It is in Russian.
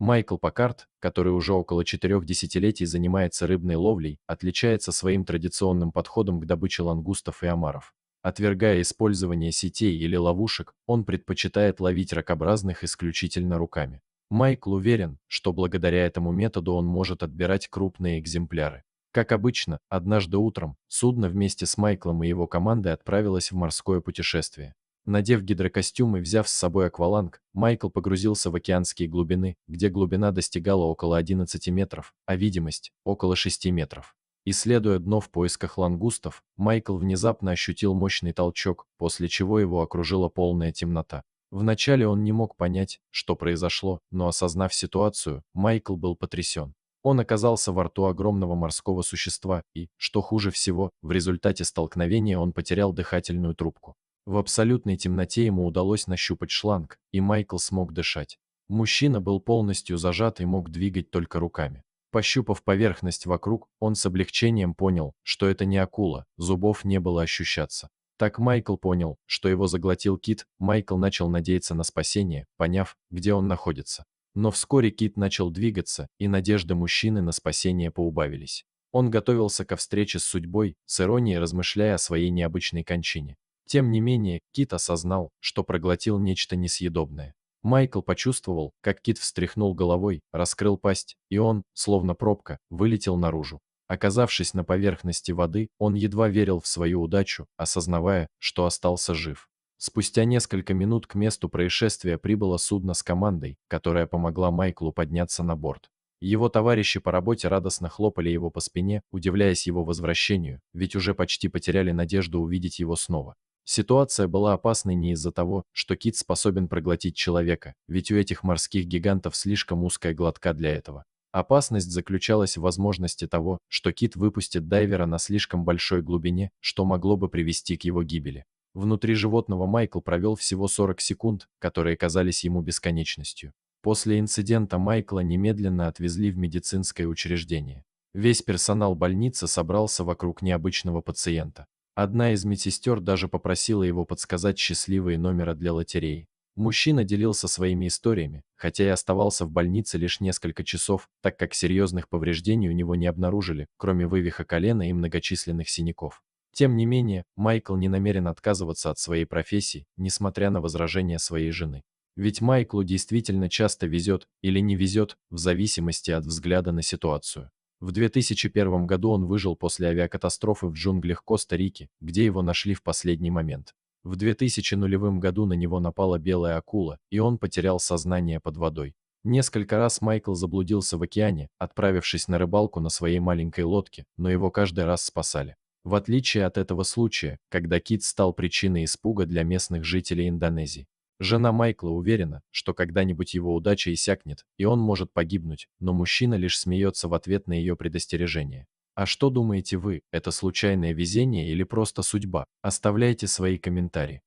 Майкл Покарт, который уже около 4 десятилетий занимается рыбной ловлей, отличается своим традиционным подходом к добыче лангустов и омаров. Отвергая использование сетей или ловушек, он предпочитает ловить ракообразных исключительно руками. Майкл уверен, что благодаря этому методу он может отбирать крупные экземпляры. Как обычно, однажды утром судно вместе с Майклом и его командой отправилось в морское путешествие. Надев гидрокостюм и взяв с собой акваланг, Майкл погрузился в океанские глубины, где глубина достигала около 11 метров, а видимость – около 6 метров. Исследуя дно в поисках лангустов, Майкл внезапно ощутил мощный толчок, после чего его окружила полная темнота. Вначале он не мог понять, что произошло, но осознав ситуацию, Майкл был потрясен. Он оказался во рту огромного морского существа и, что хуже всего, в результате столкновения он потерял дыхательную трубку. В абсолютной темноте ему удалось нащупать шланг, и Майкл смог дышать. Мужчина был полностью зажат и мог двигать только руками. Пощупав поверхность вокруг, он с облегчением понял, что это не акула, зубов не было ощущаться. Так Майкл понял, что его заглотил кит. Майкл начал надеяться на спасение, поняв, где он находится. Но вскоре кит начал двигаться, и надежды мужчины на спасение поубавились. Он готовился ко встрече с судьбой, с иронией размышляя о своей необычной кончине. Тем не менее, кит осознал, что проглотил нечто несъедобное. Майкл почувствовал, как кит встряхнул головой, раскрыл пасть, и он, словно пробка, вылетел наружу. Оказавшись на поверхности воды, он едва верил в свою удачу, осознавая, что остался жив. Спустя несколько минут к месту происшествия прибыло судно с командой, которая помогла Майклу подняться на борт. Его товарищи по работе радостно хлопали его по спине, удивляясь его возвращению, ведь уже почти потеряли надежду увидеть его снова. Ситуация была опасной не из-за того, что кит способен проглотить человека, ведь у этих морских гигантов слишком узкая глотка для этого. Опасность заключалась в возможности того, что кит выпустит дайвера на слишком большой глубине, что могло бы привести к его гибели. Внутри животного Майкл провел всего 40 секунд, которые казались ему бесконечностью. После инцидента Майкла немедленно отвезли в медицинское учреждение. Весь персонал больницы собрался вокруг необычного пациента. Одна из медсестер даже попросила его подсказать счастливые номера для лотереи. Мужчина делился своими историями, хотя и оставался в больнице лишь несколько часов, так как серьезных повреждений у него не обнаружили, кроме вывиха колена и многочисленных синяков. Тем не менее, Майкл не намерен отказываться от своей профессии, несмотря на возражения своей жены. Ведь Майклу действительно часто везет или не везет, в зависимости от взгляда на ситуацию. В 2001 году он выжил после авиакатастрофы в джунглях Коста-Рики, где его нашли в последний момент. В 2000 году на него напала белая акула, и он потерял сознание под водой. Несколько раз Майкл заблудился в океане, отправившись на рыбалку на своей маленькой лодке, но его каждый раз спасали. В отличие от этого случая, когда кит стал причиной испуга для местных жителей Индонезии. Жена Майкла уверена, что когда-нибудь его удача иссякнет, и он может погибнуть, но мужчина лишь смеется в ответ на ее предостережение. А что думаете вы, это случайное везение или просто судьба? Оставляйте свои комментарии.